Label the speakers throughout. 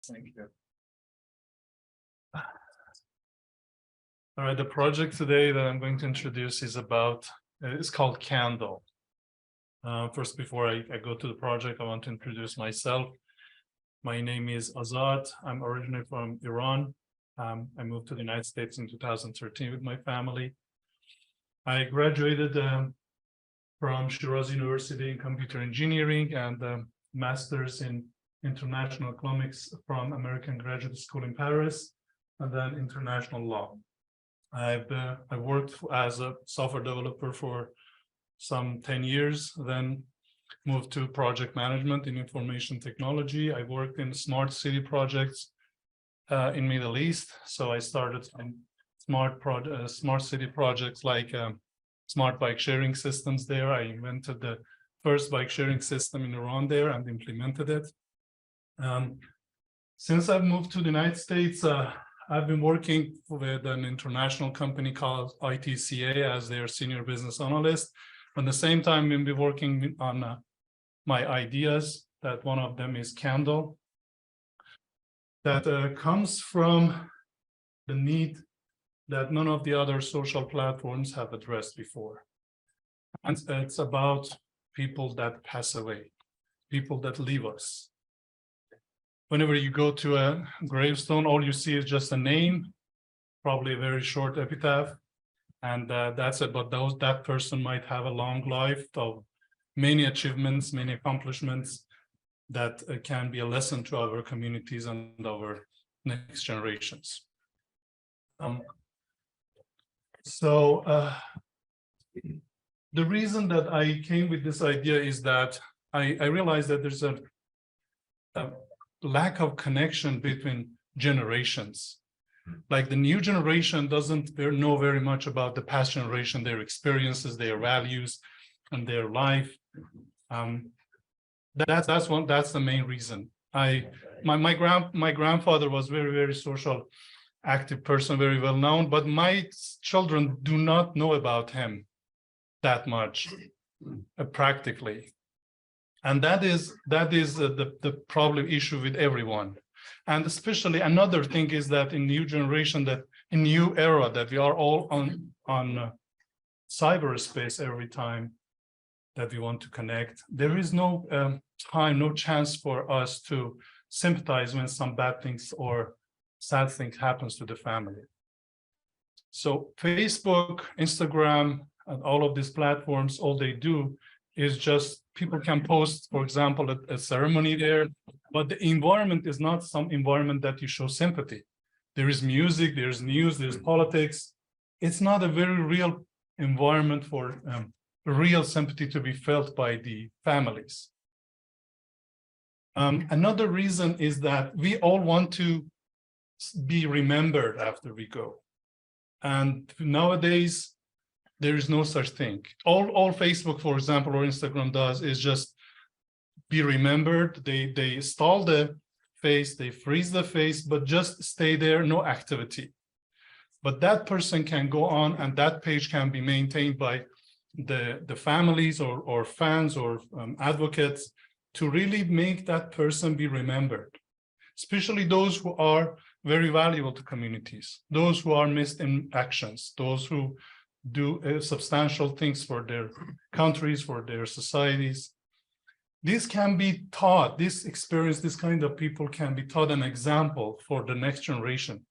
Speaker 1: Thank you. All right, the project today that I'm going to introduce is it's called Candle. First, before I go to the project, I want to introduce myself. My name is Azad. I'm originally from Iran. I moved to the United States in 2013 with my family. I graduated from Shiraz University in computer engineering and master's in international economics from American Graduate School in Paris, and then international law. I worked as a software developer for some 10 years, then moved to project management in information technology. I worked in smart city projects in Middle East. So I started some smart city projects like smart bike sharing systems there. I invented the first bike sharing system in Iran there and implemented it. Since I've moved to the United States, I've been working with an international company called ITCA as their senior business analyst. At the same time, we've been working on my ideas, that one of them is Candle, that comes from the need that none of the other social platforms have addressed before. And it's about people that pass away, people that leave us. Whenever you go to a gravestone, all you see is just a name, probably a very short epitaph, and that's it. But that person might have a long life of many achievements, many accomplishments that can be a lesson to our communities and our next generations. The reason that I came with this idea is that I realized that there's a lack of connection between generations. Like the new generation doesn't know very much about the past generation, their experiences, their values, and their life. That's the main reason. My grandfather was very social, active person, very well known, but my children do not know about him that much, practically. And that is the problem issue with everyone. And especially another thing is that in new generation, that in new era, that we are all on cyberspace every time that we want to connect. There is no time, no chance for us to sympathize when some bad things or sad things happens to the family. So Facebook, Instagram, and all of these platforms, all they do is just people can post, for example, a ceremony there, but the environment is not some environment that you show sympathy. There is music, there's news, there's politics. It's not a very real environment for real sympathy to be felt by the families. Another reason is that we all want to be remembered after we go. And nowadays, there is no such thing. All Facebook, for example, or Instagram does is just be remembered. They stall the face, they freeze the face, but just stay there, no activity. But that person can go on and that page can be maintained by the families or fans or advocates to really make that person be remembered, especially those who are very valuable to communities, those who are missed in actions, those who do substantial things for their countries, for their societies. This can be taught, this experience, this kind of people can be taught an example for the next generation.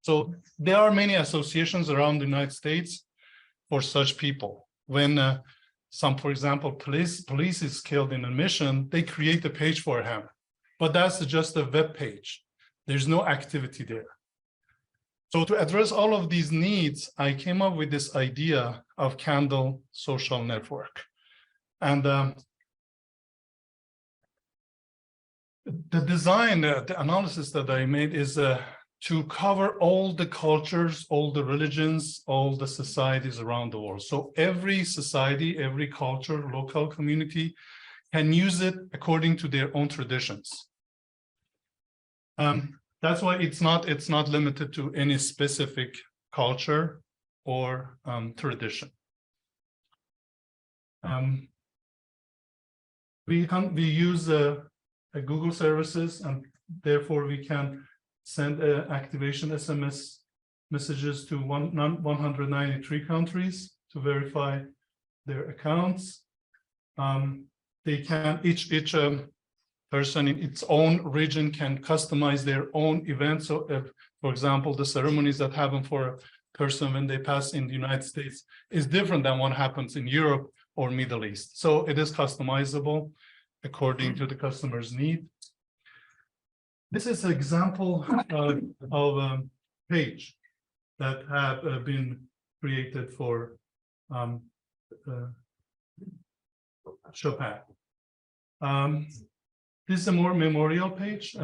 Speaker 1: So there are many associations around the United States for such people. When for example, police is killed in a mission, they create a page for him, but that's just a web page. There's no activity there. So to address all of these needs, I came up with this idea of Candle social network. And the design, the analysis that I made is to cover all the cultures, all the religions, all the societies around the world. So every society, every culture, local community can use it according to their own traditions. That's why it's not limited to any specific culture or tradition. We use Google services, and therefore we can send activation SMS messages to 193 countries to verify their accounts. They can each person in its own region can customize their own events. So if, for example, the ceremonies that happen for a person when they pass in the United States is different than what happens in Europe or Middle East. So it is customizable according to the customer's need. This is an example of a page that have been created for Chopin. This is a more memorial page.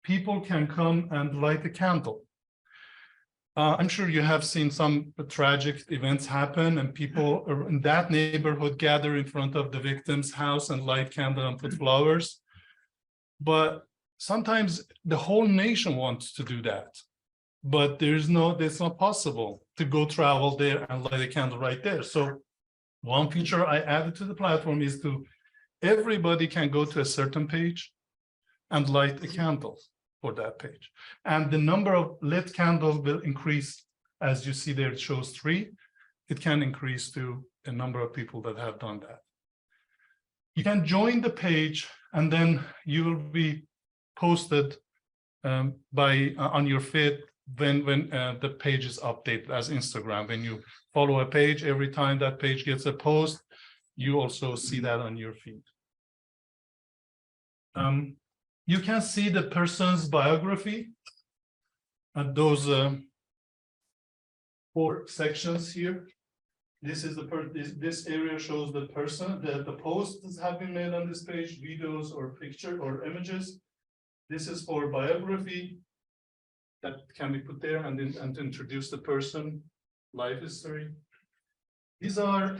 Speaker 1: People can come and light a candle. I'm sure you have seen some tragic events happen, and people in that neighborhood gather in front of the victim's house and light candle and put flowers. But sometimes the whole nation wants to do that, but it's not possible to go travel there and light a candle right there. So one feature I added to the platform is everybody can go to a certain page and light a candle for that page. And the number of lit candles will increase. As you see there, it shows 3. It can increase to a number of people that have done that. You can join the page, and then you will be posted on your feed when the page is updated as Instagram. When you follow a page, every time that page gets a post, you also see that on your feed. You can see the person's biography and those 4 sections here. This is this area shows the person, the posts have been made on this page, videos or picture or images. This is for biography that can be put there and to introduce the person, life history. These are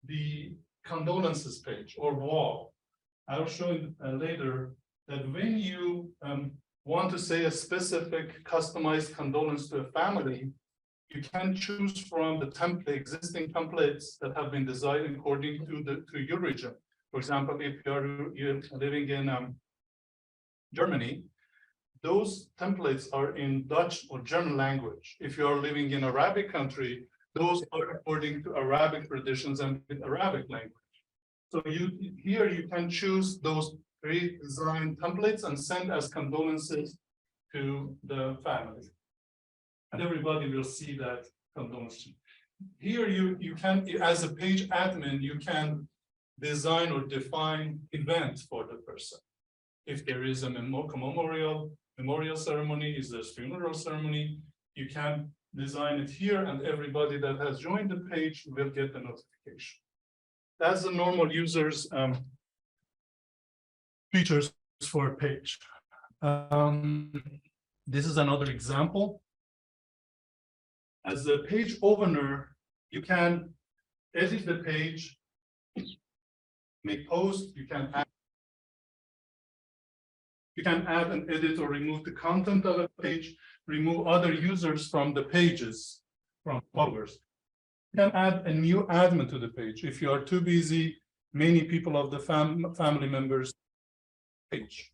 Speaker 1: the condolences page or wall. I'll show you later that when you want to say a specific customized condolence to a family, you can choose from the existing templates that have been designed according to your region. For example, if you're living in Germany, those templates are in Dutch or German language. If you are living in Arabic country, those are according to Arabic traditions and with Arabic language. So here you can choose those pre-designed templates and send as condolences to the family. And everybody will see that condolence. Here you can, as a page admin, you can design or define events for the person. If there is a memorial ceremony, is there a funeral ceremony, you can design it here, and everybody that has joined the page will get the notification. That's the normal users features for a page. This is another example. As a page opener, you can edit the page, make posts, you can add and edit or remove the content of a page, remove other users from the pages, from followers. You can add a new admin to the page. If you are too busy, many people of the family members page,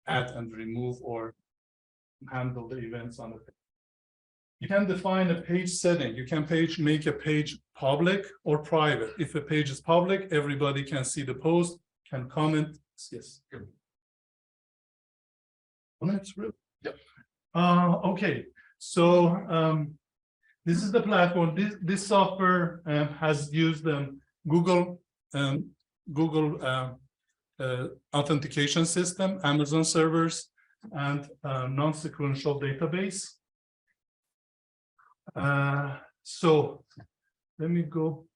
Speaker 1: add and remove or handle the events on the page. You can define a page setting. You can make a page public or private. If a page is public, everybody can see the post, can comment. Yes. That's real. Yep. Okay. So this is the platform. This software has used Google authentication system, Amazon servers, and non-sequential database. So let me go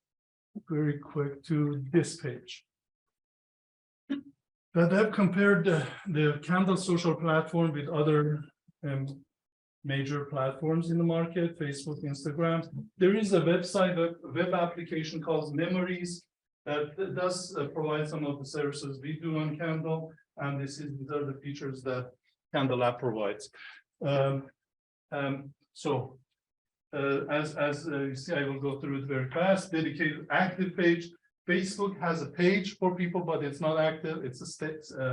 Speaker 1: very quick to this page. That I've compared the Candle social platform with other major platforms in the market, Facebook, Instagram. There is a website, a web application called Memories that does provide some of the services we do on Candle, and these are the features that Candle app provides. As you see, I will go through it very fast. Dedicated active page. Facebook has a page for people, but it's not active. It's a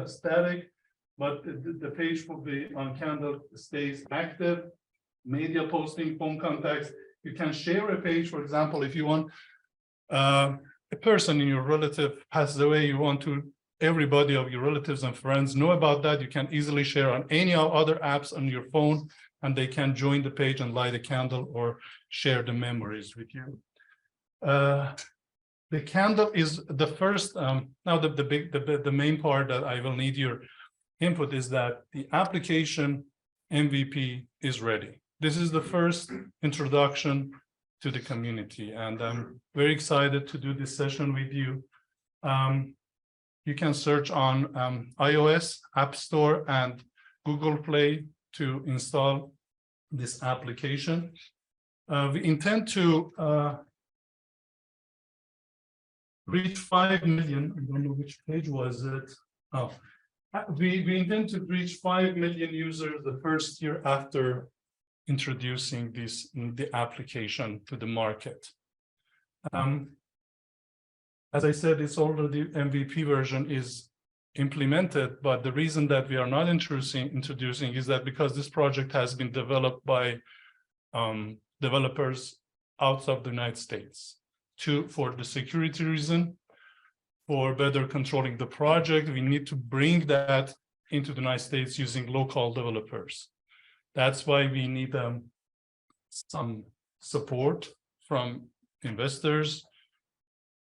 Speaker 1: static. but the page will be on Candle stays active. Media posting, phone contacts. You can share a page, for example, if you want a person in your relative passes away, you want to everybody of your relatives and friends know about that. You can easily share on any other apps on your phone, and they can join the page and light a candle or share the memories with you. The candle is the first. Now, the main part that I will need your input is that the application MVP is ready. This is the first introduction to the community, and I'm very excited to do this session with you. You can search on iOS, App Store, and Google Play to install this application. We intend to reach 5 million. I don't know which page was it. Oh, we intend to reach 5 million users the first year after introducing the application to the market. As I said, it's already MVP version is implemented, but the reason that we are not introducing is that because this project has been developed by developers outside the United States for the security reason, for better controlling the project, we need to bring that into the United States using local developers. That's why we need some support from investors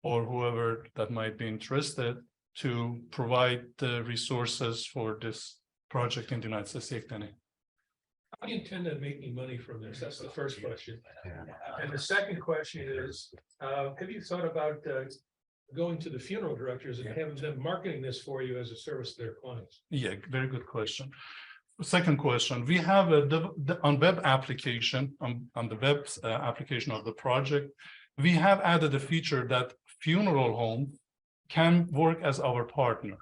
Speaker 1: or whoever that might be interested to provide the resources for this project in the United States.
Speaker 2: How do you intend on making money from this? That's the first question. And the second question is, have you thought about going to the funeral directors and having them marketing this for you as a service to their clients?
Speaker 1: Yeah, very good question. Second question, we have on web application, on the web application of the project, we have added a feature that funeral home can work as our partner.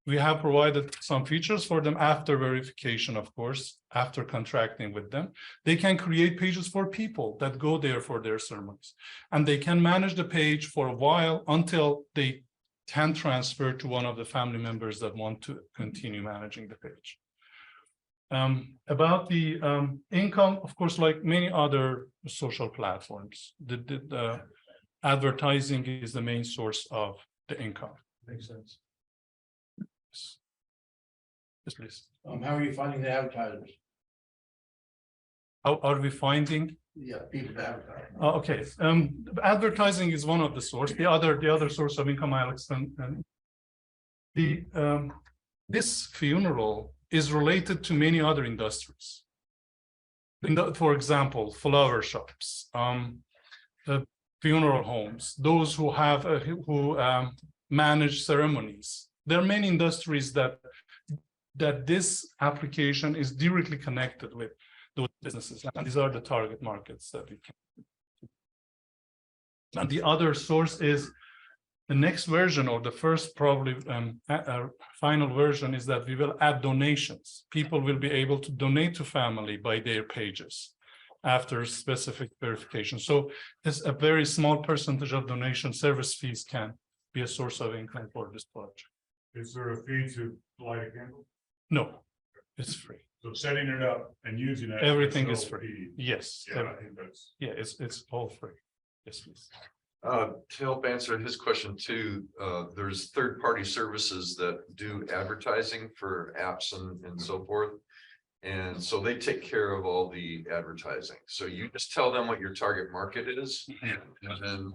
Speaker 1: We have provided some features for them after verification, of course, after contracting with them. They can create pages for people that go there for their ceremonies, and they can manage the page for a while until they can transfer to one of the family members that want to continue managing the page. About the income, of course, like many other social platforms, the advertising is the main source of the income.
Speaker 2: Makes sense.
Speaker 1: Yes, please.
Speaker 3: How are you finding the advertisers?
Speaker 1: How are we finding?
Speaker 3: Yeah, people to advertise.
Speaker 1: Okay. Advertising is one of the source. The other source of income, I'll explain. This funeral is related to many other industries. For example, flower shops, funeral homes, those who have manage ceremonies. There are many industries that this application is directly connected with those businesses, and these are the target markets that we can. And the other source is the next version, or the first probably final version, is that we will add donations. People will be able to donate to family by their pages after specific verification. So it's a very small percentage of donation service fees can be a source of income for this project.
Speaker 4: Is there a fee to light a candle?
Speaker 1: No, it's free.
Speaker 4: So setting it up and using it.
Speaker 1: Everything
Speaker 4: there's
Speaker 1: is
Speaker 4: no
Speaker 1: free.
Speaker 4: fee.
Speaker 1: Yes.
Speaker 4: Yeah, I think that's.
Speaker 1: Yeah, it's all free. Yes, please.
Speaker 5: To help answer his question too, there's third-party services that do advertising for apps and so forth. And so they take care of all the advertising. So you just tell them what your target market is, and then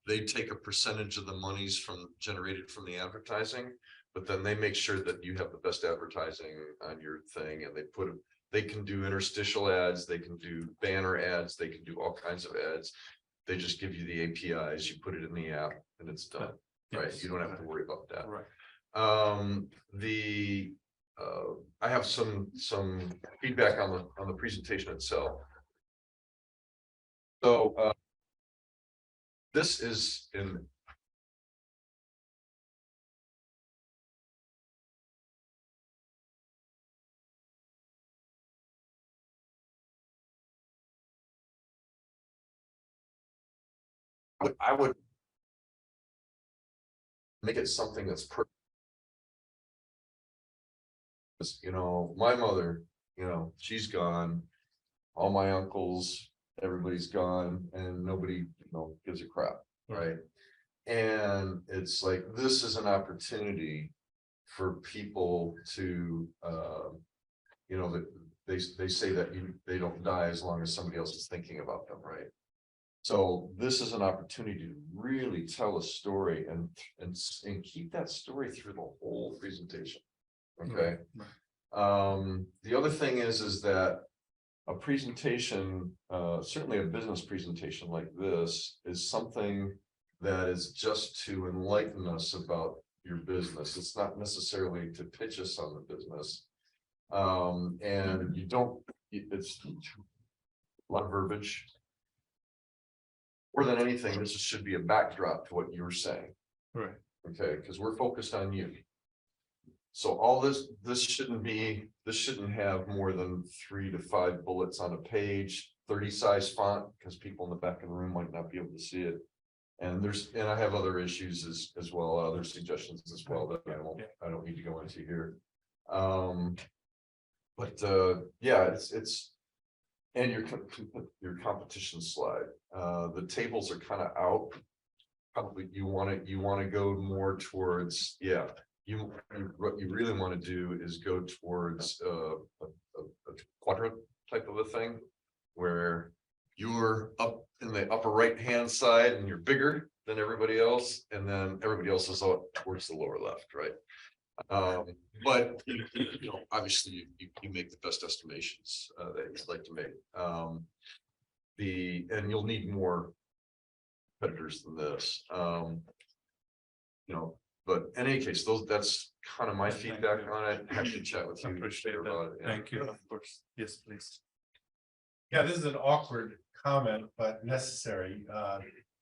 Speaker 5: they take a percentage of the monies generated from the advertising, but then they make sure that you have the best advertising on your thing, and they can do interstitial ads, they can do banner ads, they can do all kinds of ads. They just give you the APIs, you put it in the app, and it's done. Right? You don't have to worry about that.
Speaker 1: Right.
Speaker 5: I have some feedback on the presentation itself. So this is in I would make it something that's You know, my mother, you know, she's gone. All my uncles, everybody's gone and nobody, you know, gives a crap, right? And it's like, this is an opportunity for people to, you know, that they say that they don't die as long as somebody else is thinking about them, right? So this is an opportunity to really tell a story and keep that story through the whole presentation. Okay. The other thing is that a presentation, certainly a business presentation like this, is something that is just to enlighten us about your business. It's not necessarily to pitch us on the business. And you don't, it's a lot of verbiage. More than anything, this should be a backdrop to what you're saying.
Speaker 1: Right.
Speaker 5: Okay, because we're focused on you. So all this shouldn't have more than 3 to 5 bullets on a page, 30 size font, because people in the back of the room might not be able to see it. And I have other issues as well, other suggestions as well that I don't need to go into here. Yeah, it's and your competition slide. The tables are kind of out. Probably you want to go more towards, yeah. What you really want to do is go towards a quadrant type of a thing, where you're up in the upper right hand side and you're bigger than everybody else, and then everybody else is out towards the lower left, right? But you know, obviously you make the best estimations that you'd like to make. And you'll need more competitors than this. You know. But in any case, that's kind of my feedback on it. Happy to chat with you.
Speaker 1: Appreciate
Speaker 5: about it.
Speaker 1: that. Thank you. Of course. Yes, please.
Speaker 6: Yeah, this is an awkward comment, but necessary.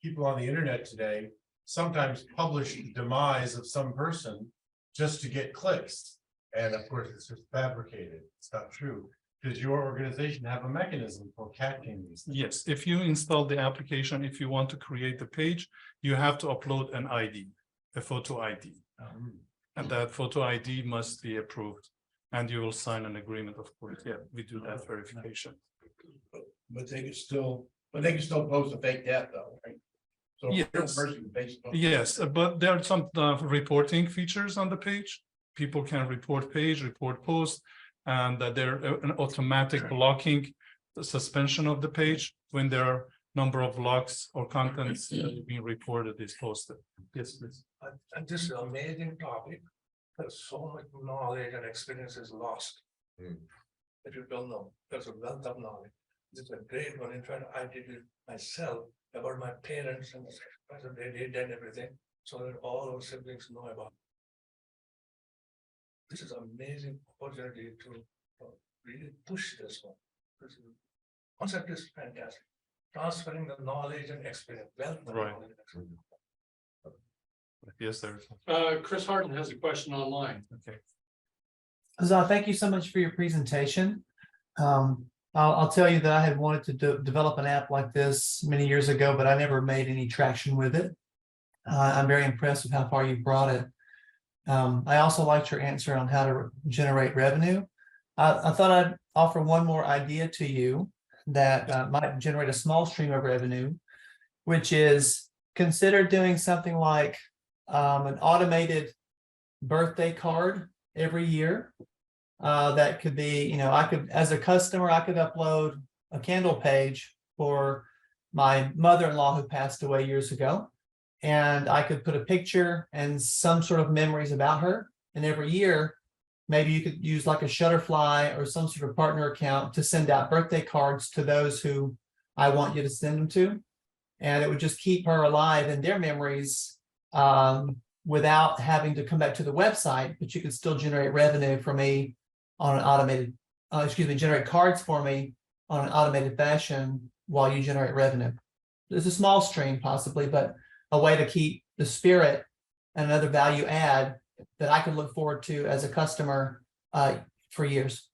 Speaker 6: People on the internet today sometimes publish the demise of some person just to get clicks. And of course, it's just fabricated. It's not true. Does your organization have a mechanism for catching these things?
Speaker 1: Yes, if you install the application, if you want to create the page, you have to upload an ID, a photo ID. And that photo ID must be approved. And you will sign an agreement, of course. Yeah, we do that verification.
Speaker 3: But they can still post a fake death though, right? So a real
Speaker 1: Yes.
Speaker 3: person can basically.
Speaker 1: Yes, but there are some reporting features on the page. People can report page, report post, and that there an automatic blocking, the suspension of the page when there are number of logs or contents being reported is posted. Yes, please.
Speaker 2: And this is an amazing topic. There's so much knowledge and experience is lost. That you don't know. There's a wealth of knowledge. This is a great one. In fact, I did it myself about my parents and they did and everything, so that all our siblings know about it. This is an amazing opportunity to really push this one. This concept is fantastic. Transferring the knowledge and experience, wealth of
Speaker 1: Right.
Speaker 2: knowledge and experience.
Speaker 1: Yes, there.
Speaker 7: Chris Harden has a question online.
Speaker 1: Okay.
Speaker 8: Azad, thank you so much for your presentation. I'll tell you that I had wanted to develop an app like this many years ago, but I never made any traction with it. I'm very impressed with how far you brought it. I also liked your answer on how to generate revenue. I thought I'd offer one more idea to you that might generate a small stream of revenue, which is consider doing something like an automated birthday card every year. That could be, I could, as a customer, I could upload a candle page for my mother-in-law who passed away years ago. And I could put a picture and some sort of memories about her. And every year, maybe you could use like a Shutterfly or some sort of partner account to send out birthday cards to those who I want you to send them to. And it would just keep her alive in their memories without having to come back to the website, but you could still generate revenue for me on an automated, generate cards for me on an automated fashion while you generate revenue. It's a small stream possibly, but a way to keep the spirit and another value add that I can look forward to as a customer for years.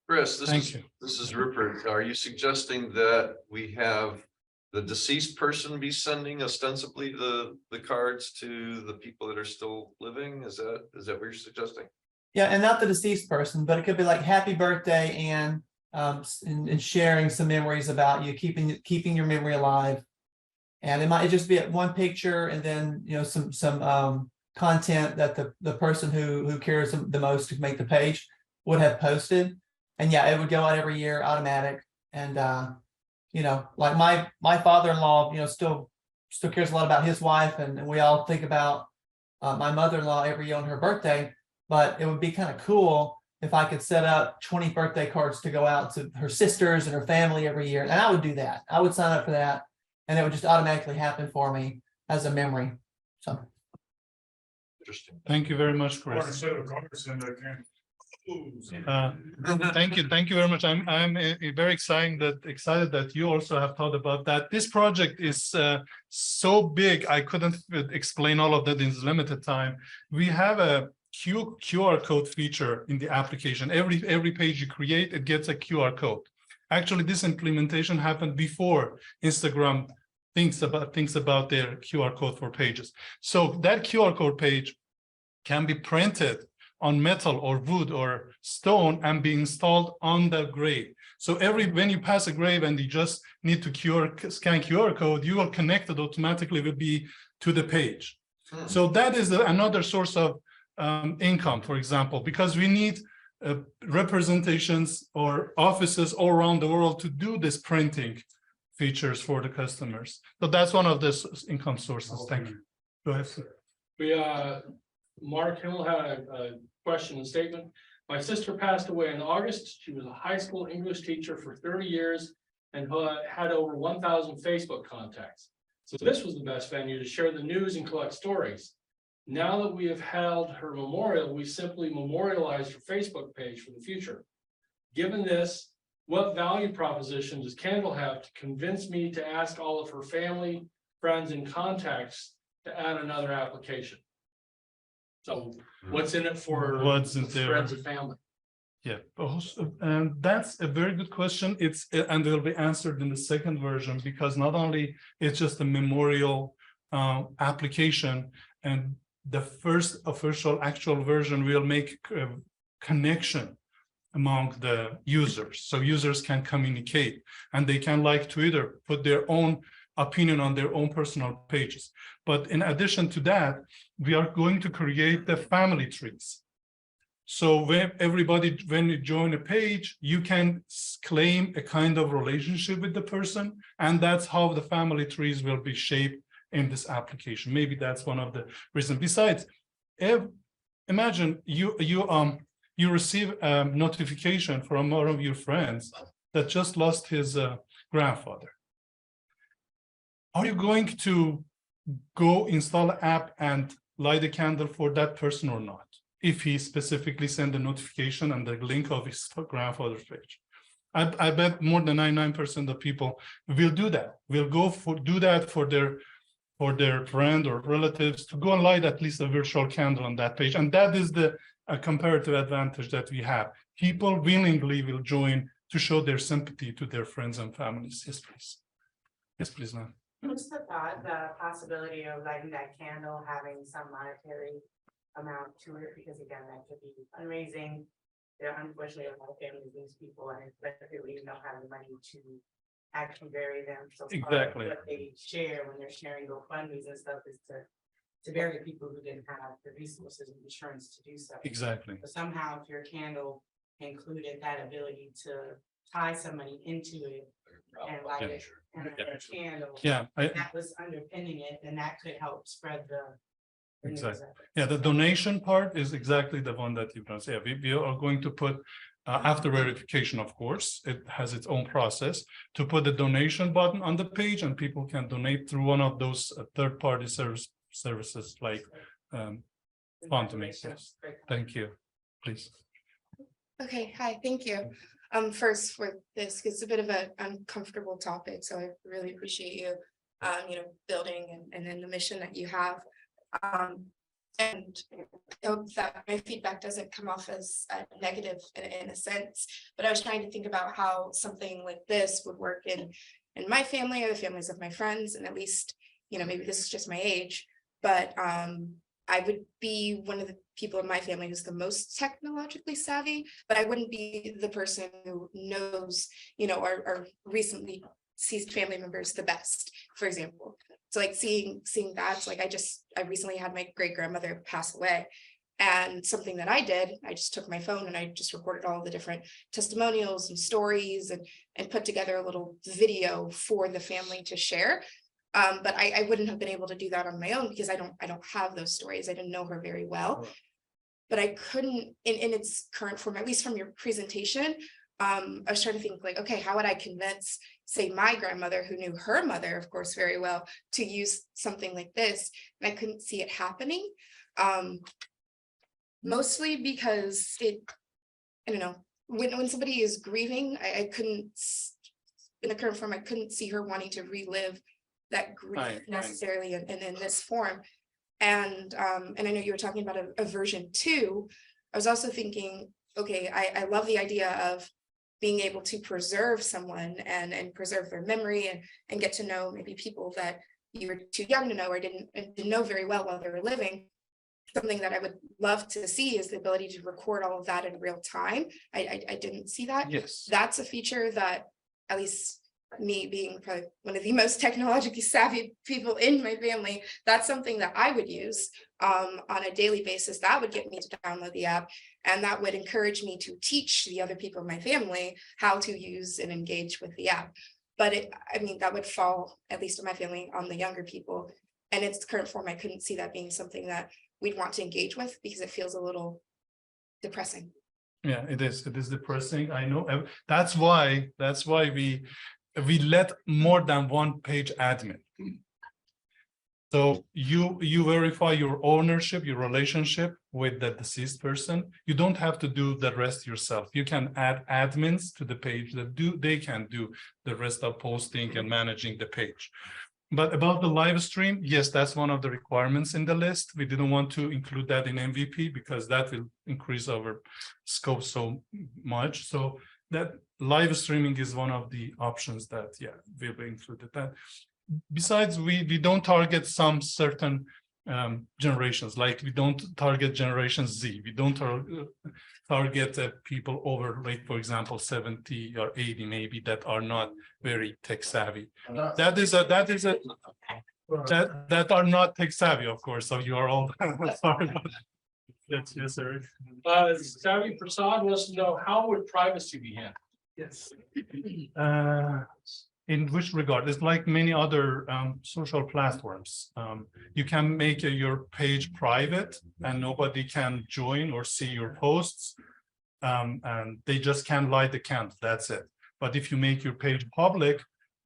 Speaker 5: Chris,
Speaker 1: Thank you.
Speaker 5: this is Rupert. Are you suggesting that we have the deceased person be sending ostensibly the cards to the people that are still living? Is that what you're suggesting?
Speaker 8: Yeah, and not the deceased person, but it could be like happy birthday and sharing some memories about you, keeping your memory alive. And it might just be one picture and then, some content that the person who cares the most to make the page would have posted. And yeah, it would go out every year, automatic. And like my father-in-law, still cares a lot about his wife, and we all think about my mother-in-law every year on her birthday. But it would be kind of cool if I could set up 20 birthday cards to go out to her sisters and her family every year. And I would do that. I would sign up for that. And it would just automatically happen for me as a memory. So.
Speaker 5: Interesting.
Speaker 1: Thank you very much,
Speaker 4: Or
Speaker 1: Chris.
Speaker 4: instead of cars in the can.
Speaker 1: Thank you very much. I'm very excited that you also have thought about that. This project is so big, I couldn't explain all of that in limited time. We have a QR code feature in the application. Every page you create, it gets a QR code. Actually, this implementation happened before Instagram thinks about their QR code for pages. So that QR code page can be printed on metal or wood or stone and be installed on the grave. So when you pass a grave and you just need to scan QR code, you will connect it automatically will be to the page. So that is another source of income, for example, because we need representations or offices all around the world to do this printing features for the customers. So that's one of the income sources. Thank you. Go ahead, sir.
Speaker 7: Mark Hill had a question and statement. My sister passed away in August. She was a high school English teacher for 30 years and had over 1,000 Facebook contacts. So this was the best venue to share the news and collect stories. Now that we have held her memorial, we simply memorialized her Facebook page for the future. Given this, what value proposition does Candle have to convince me to ask all of her family, friends, and contacts to add another application? So what's in it for
Speaker 1: What's in there?
Speaker 7: friends and family?
Speaker 1: Yeah, and that's a very good question. And it will be answered in the second version, because not only it's just a memorial application, and the first official actual version will make a connection among the users, so users can communicate and they can, like Twitter, put their own opinion on their own personal pages. But in addition to that, we are going to create the family trees. So when you join a page, you can claim a kind of relationship with the person, and that's how the family trees will be shaped in this application. Maybe that's one of the reasons. Besides, imagine you receive a notification from one of your friends that just lost his grandfather. Are you going to go install an app and light a candle for that person or not? If he specifically send a notification and the link of his grandfather's page. I bet more than 99% of people will do that. Will do that for their friend or relatives, to go and light at least a virtual candle on that page. And that is a comparative advantage that we have. People willingly will join to show their sympathy to their friends and families. Yes, please. Yes, please, ma'am.
Speaker 9: What's the possibility of lighting that candle having some monetary amount to it? Because again, that could be fundraising. There are unfortunately a lot of families lose people, and especially don't have the money to actually bury them. So
Speaker 1: exactly
Speaker 9: what they share when they're sharing GoFundMe's and stuff is to bury people who didn't have the resources and insurance to do so.
Speaker 1: Exactly.
Speaker 9: But somehow, if your candle included that ability to tie somebody into it and light it and a candle, that was underpinning it, and that could help spread the
Speaker 1: exactly. Yeah, the donation part is exactly the one that you can say. We are going to put after verification, of course, it has its own process to put the donation button on the page, and people can donate through one of those third-party services like FundMe. Yes. Thank you. Please.
Speaker 10: Okay, hi, thank you. First for this, it's a bit of an uncomfortable topic, so I really appreciate you, building and then the mission that you have. And I hope that my feedback doesn't come off as negative in a sense, but I was trying to think about how something like this would work in my family or the families of my friends, and at least, maybe this is just my age, but I would be one of the people in my family who's the most technologically savvy, but I wouldn't be the person who knows, our recently deceased family members the best, for example. So like seeing that, like I recently had my great grandmother pass away. And something that I did, I just took my phone and I just recorded all the different testimonials and stories and put together a little video for the family to share. But I wouldn't have been able to do that on my own because I don't have those stories. I didn't know her very well. But I couldn't in its current form, at least from your presentation. I was trying to think like, okay, how would I convince, say, my grandmother who knew her mother, of course, very well, to use something like this? And I couldn't see it happening. Mostly because I don't know, when somebody is grieving, I couldn't, in the current form, I couldn't see her wanting to relive that grief
Speaker 1: Right.
Speaker 10: necessarily in this form. And I know you were talking about a version 2. I was also thinking, okay, I love the idea of being able to preserve someone and preserve their memory and get to know maybe people that you were too young to know or didn't know very well while they were living. Something that I would love to see is the ability to record all of that in real time. I didn't see that.
Speaker 1: Yes.
Speaker 10: That's a feature that, at least me being probably one of the most technologically savvy people in my family, that's something that I would use on a daily basis. That would get me to download the app, and that would encourage me to teach the other people in my family how to use and engage with the app. But that would fall, at least in my family, on the younger people. And in its current form, I couldn't see that being something that we'd want to engage with because it feels a little depressing.
Speaker 1: Yeah, it is depressing. I know. That's why we let more than one page admin. So you verify your ownership, your relationship with the deceased person. You don't have to do the rest yourself. You can add admins to the page they can do the rest of posting and managing the page. But about the live stream, yes, that's one of the requirements in the list. We didn't want to include that in MVP because that will increase our scope so much. So that live streaming is one of the options that, yeah, will be included. That besides, we don't target some certain generations, like we don't target generation Z. We don't target people over, like, for example, 70 or 80 maybe, that are not very tech savvy. That are not tech savvy, of course. So you are all sorry about that. Yes, sir.
Speaker 7: Savvy Prasad wants to know, how would privacy be handled?
Speaker 1: Yes. In which regard? It's like many other social platforms. You can make your page private and nobody can join or see your posts. And they just can light the candle, that's it. But if you make your page public,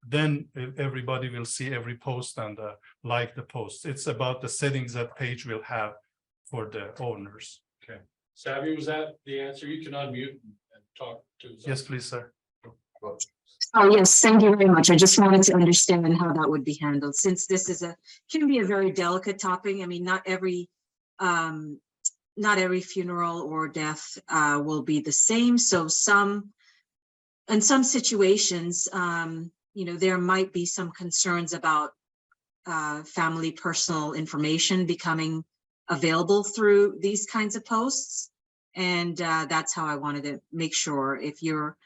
Speaker 1: then everybody will see every post and like the post. It's about the settings that page will have for the owners.
Speaker 7: Okay. Savvy, was that the answer? You can unmute and talk to.
Speaker 1: Yes, please, sir.
Speaker 11: Oh, yes, thank you very much. I just wanted to understand how that would be handled, since this is can be a very delicate topic. I mean, not every funeral or death will be the same. So in some situations, there might be some concerns about family personal information becoming available through these kinds of posts. And that's how I wanted to make sure, if you're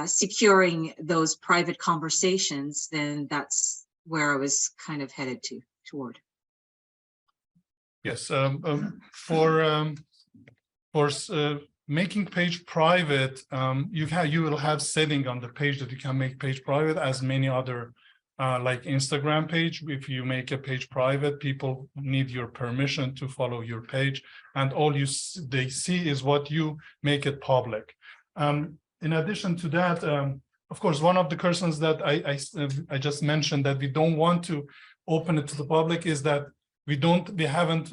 Speaker 11: securing those private conversations, then that's where I was kind of headed toward.
Speaker 1: Yes, for making page private, you will have setting on the page that you can make page private, as many other like Instagram page. If you make a page private, people need your permission to follow your page, and all they see is what you make it public. In addition to that, of course, one of the concerns that I just mentioned, that we don't want to open it to the public, is that we haven't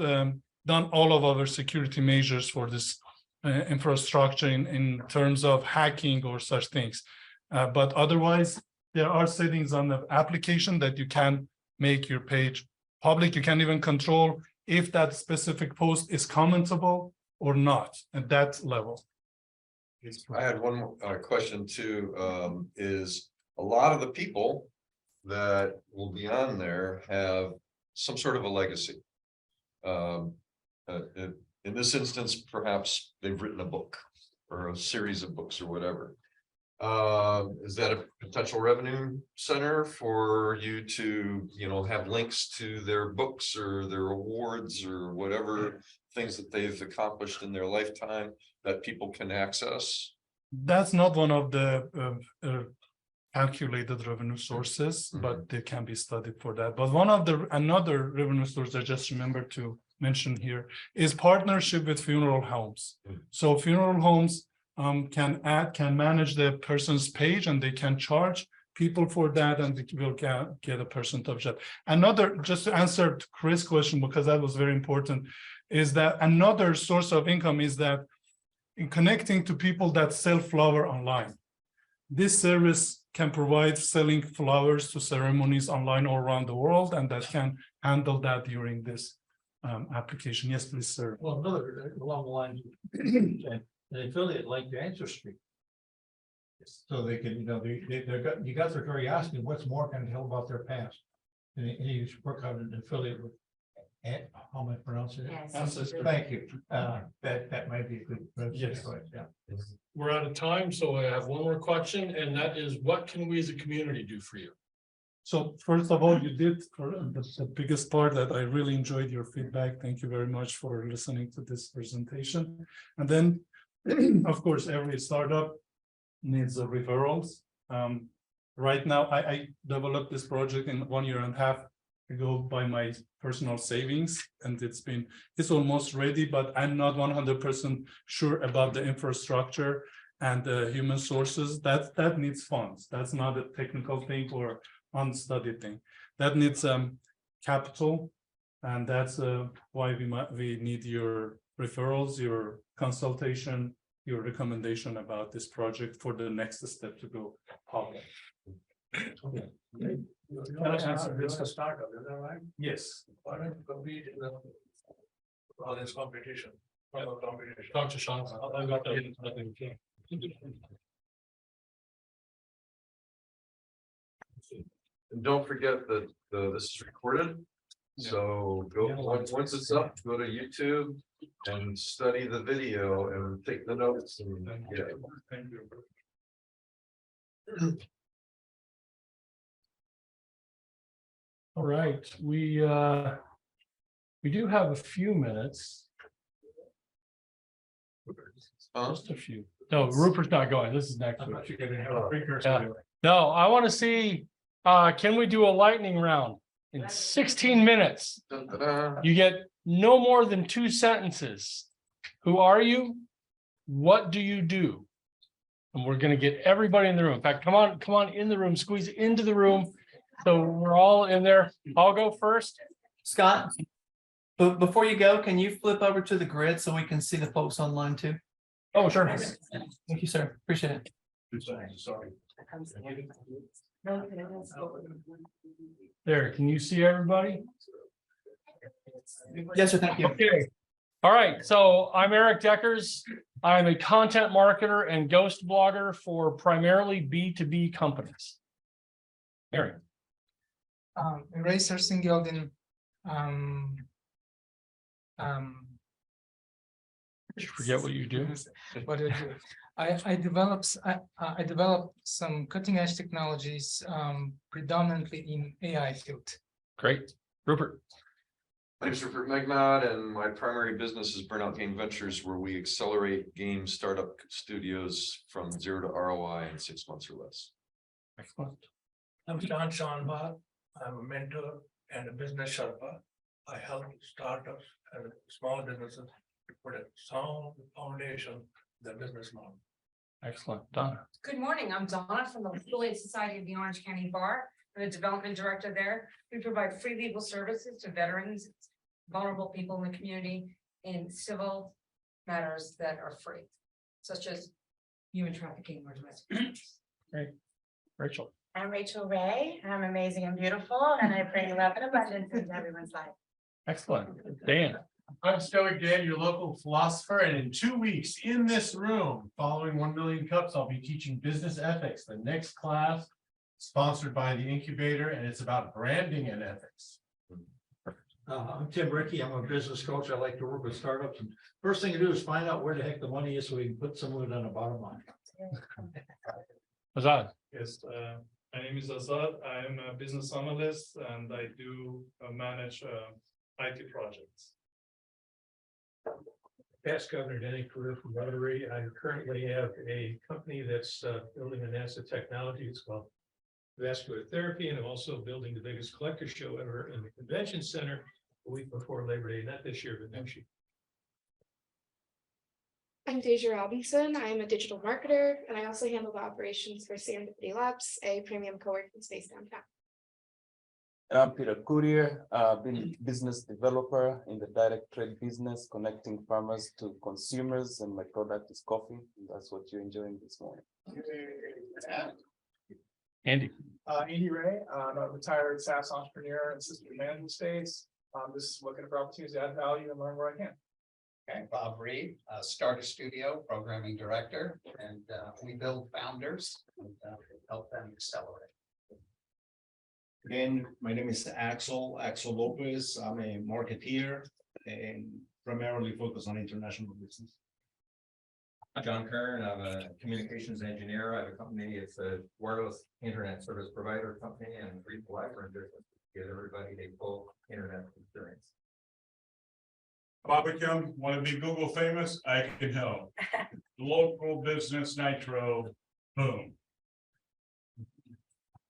Speaker 1: done all of our security measures for this infrastructure in terms of hacking or such things. But otherwise, there are settings on the application that you can make your page public. You can even control if that specific post is commentable or not at that level.
Speaker 5: I had one more question too, is a lot of the people that will be on there have some sort of a legacy. In this instance, perhaps they've written a book or a series of books or whatever. Is that a potential revenue center for you to, have links to their books or their awards or whatever things that they've accomplished in their lifetime that people can access?
Speaker 1: That's not one of the calculated revenue sources, but they can be studied for that. But another revenue source I just remembered to mention here is partnership with funeral homes. So funeral homes can manage the person's page, and they can charge people for that, and they will get a percentage of that. Another, just to answer Chris' question, because that was very important, is that another source of income is that in connecting to people that sell flower online. This service can provide selling flowers to ceremonies online all around the world, and that can handle that during this application. Yes, please, sir.
Speaker 12: Well, another along the lines, an affiliate like the Ancestry. So they can, you guys are curiosity, what's more can tell about their past. And you should work on an affiliate with, how am I pronouncing it?
Speaker 9: Ancestry.
Speaker 12: Thank you. That might be a good.
Speaker 7: Yes.
Speaker 12: Yeah.
Speaker 7: We're out of time, so I have one more question, and that is, what can we as a community do for you?
Speaker 1: So first of all, you did the biggest part that I really enjoyed your feedback. Thank you very much for listening to this presentation. And then, of course, every startup needs referrals. Right now, I developed this project in 1.5 years ago by my personal savings, and it's almost ready, but I'm not 100% sure about the infrastructure and the human sources. That needs funds. That's not a technical thing or unstudied thing. That needs capital, and that's why we need your referrals, your consultation, your recommendation about this project for the next step to go public.
Speaker 2: Can I answer this? A startup, is that right?
Speaker 1: Yes.
Speaker 2: Why don't you compete in all this competition? Competition.
Speaker 7: Talk to Sean. I've got that.
Speaker 5: And don't forget that this is recorded. So once it's up, go to YouTube and study the video and take the notes and
Speaker 2: Thank you.
Speaker 7: All right, we do have a few minutes. Just a few. No, Rupert's not going. This is next week. Yeah. No, I want to see, can we do a lightning round in 16 minutes?
Speaker 5: Da-da-da.
Speaker 7: You get no more than 2 sentences. Who are you? What do you do? And we're going to get everybody in the room. In fact, come on in the room, squeeze into the room. So we're all in there. I'll go first.
Speaker 8: Scott, but before you go, can you flip over to the grid so we can see the folks online too?
Speaker 7: Oh, sure.
Speaker 8: Thank you, sir. Appreciate it.
Speaker 2: Sorry.
Speaker 7: There, can you see everybody?
Speaker 8: Yes, sir. Thank you.
Speaker 7: Okay. All right, so I'm Eric Deckers. I'm a content marketer and ghost blogger for primarily B2B companies. Eric.
Speaker 13: Eraser Singildin.
Speaker 7: Forget what you do.
Speaker 13: What do I develop some cutting edge technologies, predominantly in AI field.
Speaker 7: Great. Rupert.
Speaker 5: My name is Rupert Megnod, and my primary business is Burnout Game Ventures, where we accelerate game startup studios from 0 to ROI in 6 months or less.
Speaker 7: Excellent.
Speaker 2: I'm Sean Shanbha. I'm a mentor and a business Sherpa. I help startups and small businesses to put a sound foundation, their business model.
Speaker 7: Excellent. Donna.
Speaker 14: Good morning, I'm Donna from the Legal Aid Society of the Orange County Bar. I'm the development director there. We provide free legal services to veterans, vulnerable people in the community in civil matters that are free, such as human trafficking or domestic violence.
Speaker 7: Great. Rachel.
Speaker 9: I'm Rachel Ray. I'm amazing and beautiful, and I bring love and abundance into everyone's life.
Speaker 7: Excellent. Dan.
Speaker 6: I'm Stoic Dan, your local philosopher, and in 2 weeks in this room, following 1 Million Cups, I'll be teaching business ethics, the next class sponsored by the incubator, and it's about branding and ethics.
Speaker 12: I'm Tim Rickey. I'm a business coach. I like to work with startups. And first thing to do is find out where the heck the money is so we can put some of it on the bottom line.
Speaker 1: Azad. Yes, my name is Azad. I am a business analyst and I do manage IT projects.
Speaker 2: Past governor, any career from Rotary. I currently have a company that's building an asset technology. It's called Vascular Therapy, and I'm also building the biggest collector show ever in the convention center a week before Labor Day, not this year, but next year.
Speaker 10: I'm Deja Robinson. I am a digital marketer, and I also handle the operations for Serendipity Labs, a premium co-working space downtown.
Speaker 15: I'm Peter Courier, been business developer in the direct trade business, connecting farmers to consumers, and my product is coffee. And that's what you're enjoying this morning.
Speaker 1: Andy.
Speaker 16: Andy Ray, I'm a retired SaaS entrepreneur in system management space. This is looking for opportunities to add value and learn where I can.
Speaker 17: Okay, Bob Reed, Starter Studio, programming director, and we build founders and help them accelerate.
Speaker 3: Again, my name is Axel Lopez. I'm a marketeer and primarily focused on international business.
Speaker 18: John Kern, I'm a communications engineer. I have a company, it's a wireless internet service provider company, and Retail Library business to give everybody a full internet experience.
Speaker 4: Bobby Kim, want to be Google famous? I can help. Local business nitro, boom.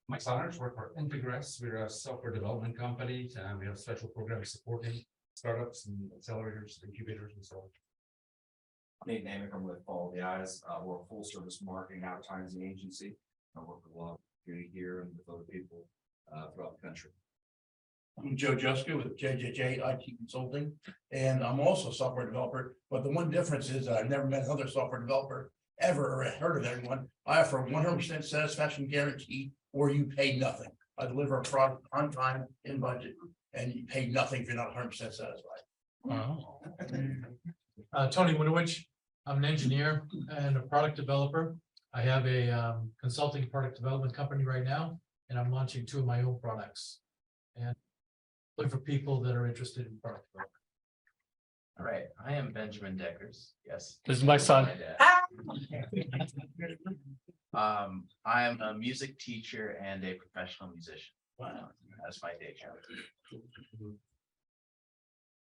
Speaker 19: Mike Saunders, work for Integress. We're a software development company, and we have special programs supporting startups and accelerators, incubators, and so on.
Speaker 18: Nate Namick, I'm with Follow the Eyes. We're a full service marketing advertising agency. I work with a lot of community here and with other people throughout the country.
Speaker 3: I'm Joe Juska with JJJ IT Consulting, and I'm also a software developer. But the one difference is I've never met another software developer ever or heard of anyone. I offer 100% satisfaction guarantee, or you pay nothing. I deliver a product on time, in budget, and you pay nothing if you're not 100% satisfied.
Speaker 1: Wow.
Speaker 20: Tony Winowich, I'm an engineer and a product developer. I have a consulting product development company right now, and I'm launching 2 of my own products. And look for people that are interested in product development.
Speaker 21: All right, I am Benjamin Deckers. Yes.
Speaker 1: This is my son.
Speaker 21: I am a music teacher and a professional musician. Wow, that's my day job.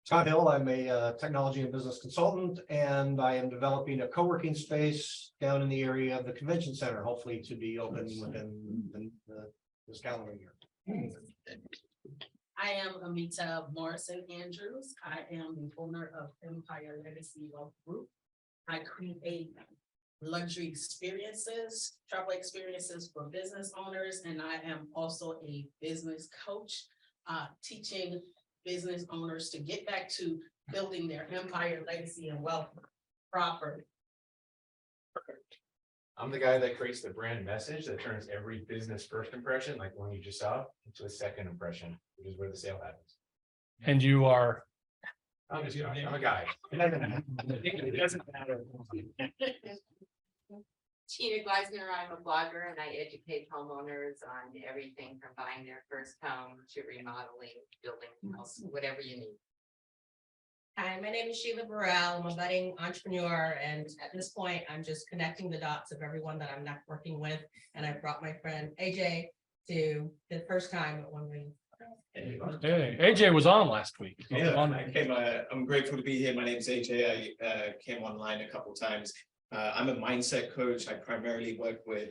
Speaker 22: Scott Hill, I'm a technology and business consultant, and I am developing a co-working space down in the area of the convention center, hopefully to be open within this calendar year.
Speaker 23: I am Amita Morrison Andrews. I am the owner of Empire Legacy Wealth Group. I create luxury experiences, travel experiences for business owners, and I am also a business coach, teaching business owners to get back to building their empire, legacy, and wealth proper.
Speaker 18: I'm the guy that creates the brand message that turns every business first impression, like the one you just saw, into a second impression, which is where the sale happens.
Speaker 1: And you are.
Speaker 18: I'm a guy. It doesn't matter.
Speaker 24: Tina Gleisner, I'm a blogger and I educate homeowners on everything from buying their first home to remodeling, building a house, whatever you need.
Speaker 25: Hi, my name is Sheila Burrell. I'm a budding entrepreneur, and at this point, I'm just connecting the dots of everyone that I'm networking with. And I brought my friend AJ to the first time at one week.
Speaker 1: Hey, AJ was on last week.
Speaker 26: Yeah, I came. I'm grateful to be here. My name is AJ. I came online a couple of times. I'm a mindset coach. I primarily work with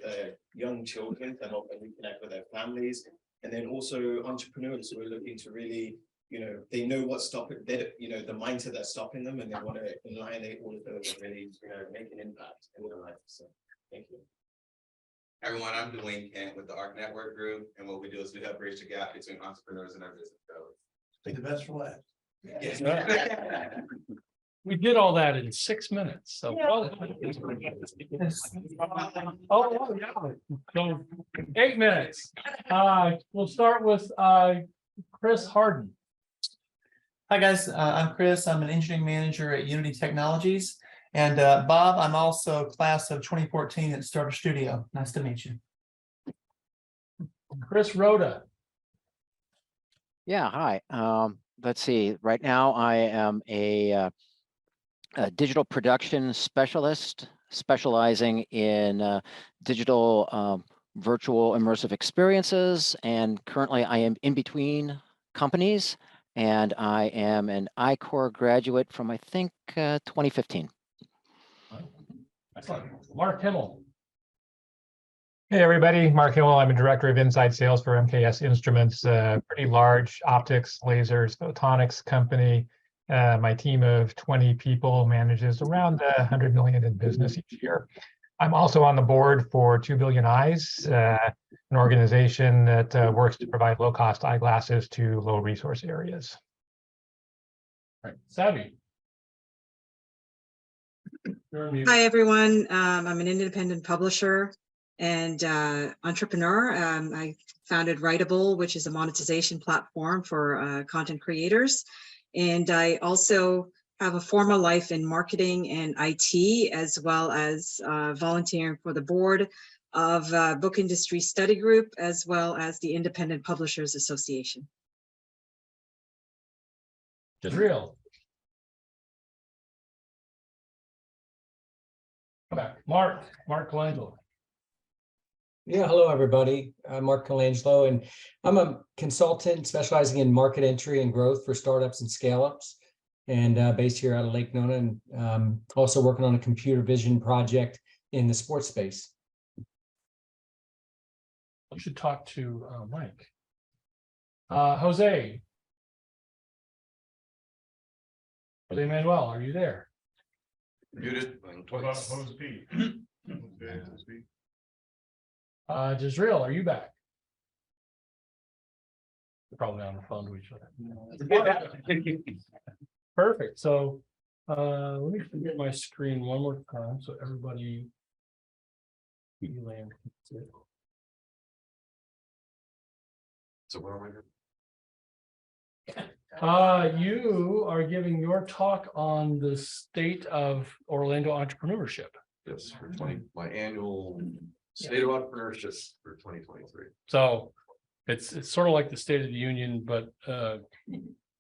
Speaker 26: young children to help them reconnect with their families, and then also entrepreneurs who are looking to really, they know what's stopping, the mindset that's stopping them, and they want to annihilate all of those and really, make an impact in their life. So, thank you.
Speaker 27: Everyone, I'm Dwayne Kent with the ARC Network Group, and what we do is we help bridge the gap between entrepreneurs and our business goals.
Speaker 3: Take the best for last.
Speaker 27: Yeah.
Speaker 1: We did all that in 6 minutes. So, oh, yeah. So 8 minutes. We'll start with Chris Harden.
Speaker 8: Hi, guys. I'm Chris. I'm an engineering manager at Unity Technologies. And Bob, I'm also class of 2014 at Starter Studio. Nice to meet you.
Speaker 1: Chris Rhoda.
Speaker 28: Yeah, hi.
Speaker 5: let's see, right now I am a digital production specialist specializing in digital virtual immersive experiences. And currently I am in between companies, and I am an I-Core graduate from, I think, 2015.
Speaker 2: Excellent. Mark Himmel.
Speaker 6: Hey, everybody. Mark Himmel. I'm a director of inside sales for MKS Instruments, pretty large optics, lasers, photonics company. My team of 20 people manages around 100 million in business each year. I'm also on the board for 2 Billion Eyes, an organization that works to provide low-cost eyeglasses to low-resource areas.
Speaker 2: Right. Savvy.
Speaker 7: Hi, everyone. I'm an independent publisher and entrepreneur. I founded Writable, which is a monetization platform for content creators. And I also have a formal life in marketing and IT, as well as volunteering for the board of Book Industry Study Group, as well as the Independent Publishers Association.
Speaker 2: Just real. Mark Colangelo.
Speaker 9: Yeah, hello, everybody. I'm Mark Colangelo, and I'm a consultant specializing in market entry and growth for startups and scale-ups, and based here out of Lake Nona, and also working on a computer vision project in the sports space.
Speaker 2: You should talk to Mike. Jose. Jose Manuel, are you there?
Speaker 4: Muted. What about Jose P?
Speaker 2: Jezreel, are you back? We're probably on the phone to each other. Perfect. So let me forget my screen one more time so everybody land.
Speaker 11: So where are we?
Speaker 2: You are giving your talk on the state of Orlando entrepreneurship.
Speaker 11: Yes, for my annual State of Entrepreneurship for 2023.
Speaker 2: So it's sort of like the State of the Union, but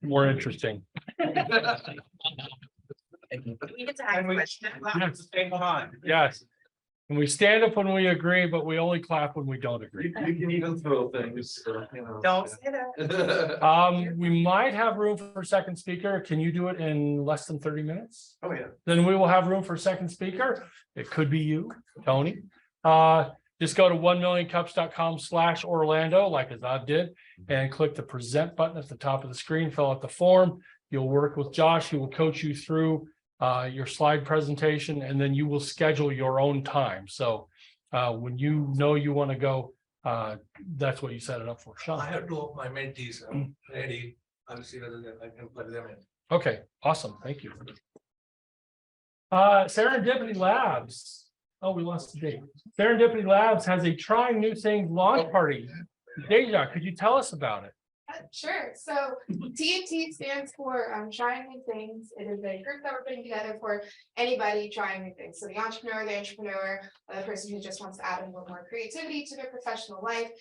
Speaker 2: more interesting.
Speaker 11: We get to ask questions. Stay behind.
Speaker 2: Yes. And we stand up when we agree, but we only clap when we don't agree.
Speaker 11: You can even throw things.
Speaker 24: Don't say that.
Speaker 2: We might have room for a second speaker. Can you do it in less than 30 minutes?
Speaker 11: Oh, yeah.
Speaker 2: Then we will have room for a second speaker. It could be you, Tony. Just go to 1millioncups.com/Orlando, like Azad did, and click the present button at the top of the screen, fill out the form. You'll work with Josh, who will coach you through your slide presentation, and then you will schedule your own time. So when you know you want to go, that's what you set it up for. Sean.
Speaker 13: I have two of my mentees ready. I'll see whether I can plug them in.
Speaker 2: Okay, awesome. Thank you. Serendipity Labs. Oh, we lost the date. Serendipity Labs has a Trying New Things launch party. Deja, could you tell us about it?
Speaker 10: Sure. So TNT stands for Trying New Things. It is a group that we're putting together for anybody trying new things. So the entrepreneur, the person who just wants to add a little more creativity to their professional life.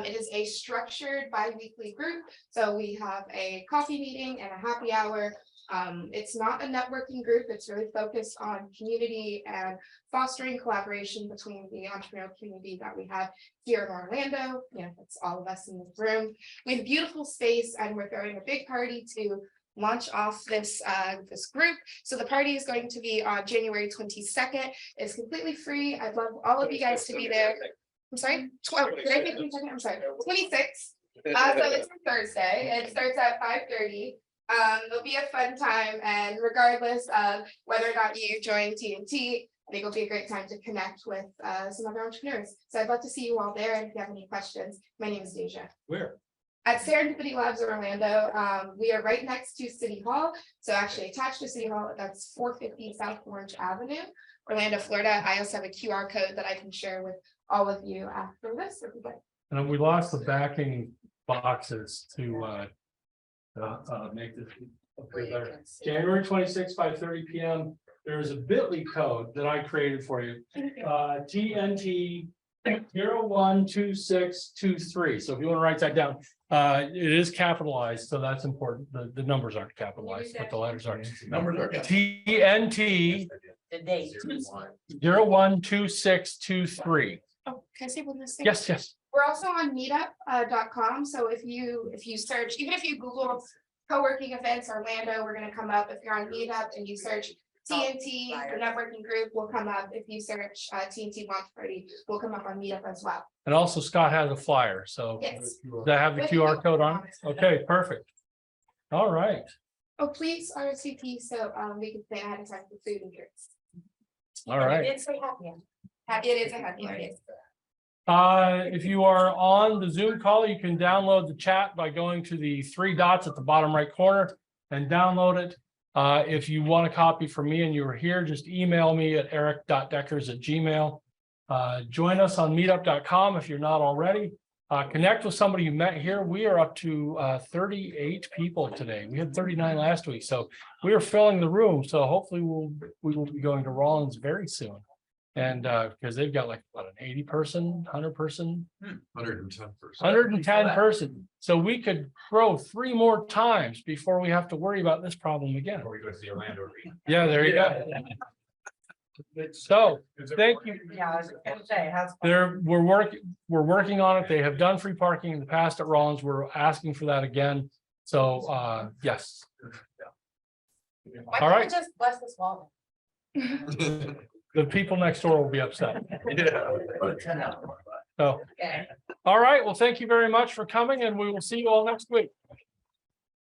Speaker 10: It is a structured bi-weekly group. So we have a coffee meeting and a happy hour. It's not a networking group. It's really focused on community and fostering collaboration between the entrepreneurial community that we have here in Orlando. It's all of us in this room. We have a beautiful space, and we're throwing a big party to launch off this group. So the party is going to be on January 22nd. It's completely free. I'd love all of you guys to be there. I'm sorry, 12. Did I think 22nd? I'm sorry, 26. So it's a Thursday. It starts at 5:30. It'll be a fun time, and regardless of whether or not you join TNT, I think it'll be a great time to connect with some other entrepreneurs. So I'd love to see you all there, and if you have any questions, my name is Deja.
Speaker 2: Where?
Speaker 10: At Serendipity Labs Orlando. We are right next to City Hall, so actually attached to City Hall. That's 450 South Orange Avenue, Orlando, Florida. I also have a QR code that I can share with all of you after this.
Speaker 2: And we lost the backing boxes to make this better. January 26th, 5:30 p.m. There is a bit.ly code that I created for you. TNT 012623. So if you want to write that down, it is capitalized, so that's important. The numbers aren't capitalized, but the letters are.
Speaker 3: Numbers are.
Speaker 2: TNT
Speaker 23: The date.
Speaker 2: 012623.
Speaker 10: Oh, can I say one last thing?
Speaker 2: Yes, yes.
Speaker 10: We're also on meetup.com. So if you search, even if you Google co-working events Orlando, we're gonna come up. If you're on Meetup and you search TNT, the networking group will come up. If you search TNT Launch Party, we'll come up on Meetup as well.
Speaker 2: And also Scott has a flyer, so
Speaker 10: Yes.
Speaker 2: does that have the QR code on? Okay, perfect. All right.
Speaker 10: Oh, please RSVP so we can stay ahead of time for food and drinks.
Speaker 2: All right.
Speaker 10: It's so happy. It is a happy hour. Yes.
Speaker 2: If you are on the Zoom call, you can download the chat by going to the three dots at the bottom right corner and download it. If you want a copy from me and you were here, just email me at eric.deckers@gmail. Join us on meetup.com if you're not already. Connect with somebody you met here. We are up to 38 people today. We had 39 last week, so we are filling the room. So hopefully we will be going to Rollins very soon. And because they've got like what, an 80-person, 100-person, 110 person. So we could grow 3 more times before we have to worry about this problem again.
Speaker 18: Before we go to the Orlando.
Speaker 2: Yeah, there you go. So thank you.
Speaker 23: Yeah, I was gonna say, how's.
Speaker 2: We're working on it. They have done free parking in the past at Rollins. We're asking for that again. So yes.
Speaker 23: Why
Speaker 2: All
Speaker 23: can't we
Speaker 2: right.
Speaker 23: just bless this wall?
Speaker 2: The people next door will be upset.
Speaker 3: Yeah.
Speaker 2: So,
Speaker 23: Okay.
Speaker 2: all right. Well, thank you very much for coming and we will see you all next week.